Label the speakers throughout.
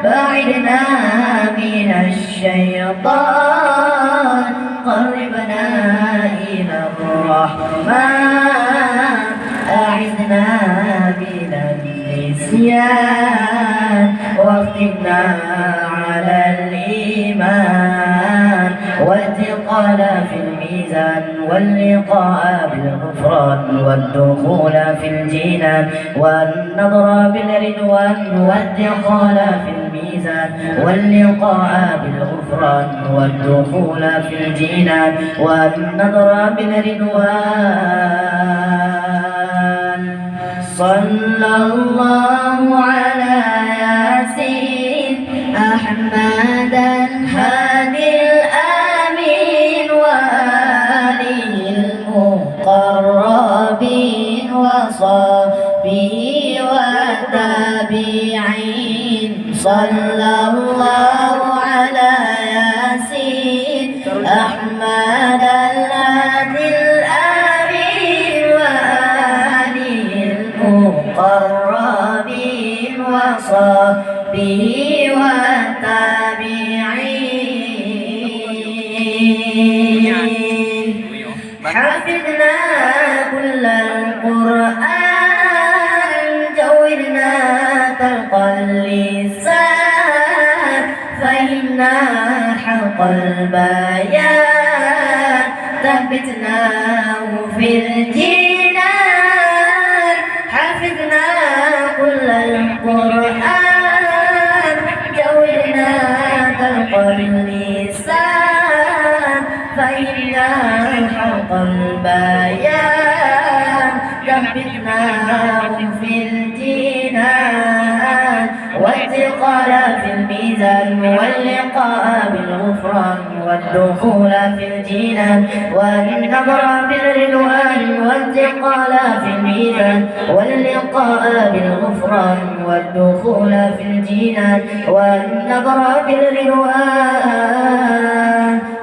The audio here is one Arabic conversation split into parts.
Speaker 1: باعدنا من الشيطان قربنا إلى الرحمن أعذنا من النسيان واختمنا على الإيمان والثقل في الميزان واللقاء بالغفران والدخول في الجنان والنظر بالرضوان والثقل في الميزان واللقاء بالغفران والدخول في الجنان والنظر بالرضوان. صلى الله على ياسين أحمد الهادي الآمين وآله المقربين وصحبه والتابعين. صلى الله على ياسين أحمد الهادي الآمين وآله المقربين وصحبه والتابعين. حفظنا كل القرآن جودنا تلقى اللسان فهمنا حق البيان ثبتناه في الجنان. حفظنا كل القرآن جودنا تلقى اللسان فهمنا حق البيان ثبتناه في الجنان والثقل في الميزان واللقاء بالغفران والدخول في الجنان والنظر بالرضوان والثقل في الميزان واللقاء بالغفران والدخول في الجنان والنظر بالرضوان.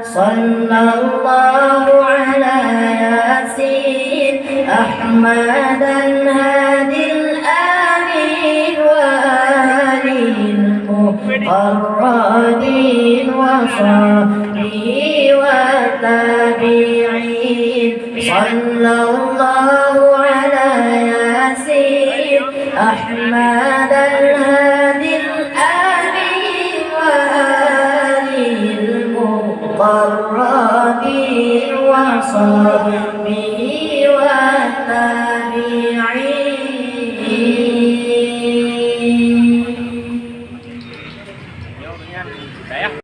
Speaker 1: صلى الله على ياسين أحمد الهادي الآمين وآله المقربين وصحبه والتابعين. صلى الله على ياسين أحمد الهادي الآمين وآله المقربين وصحبه والتابعين.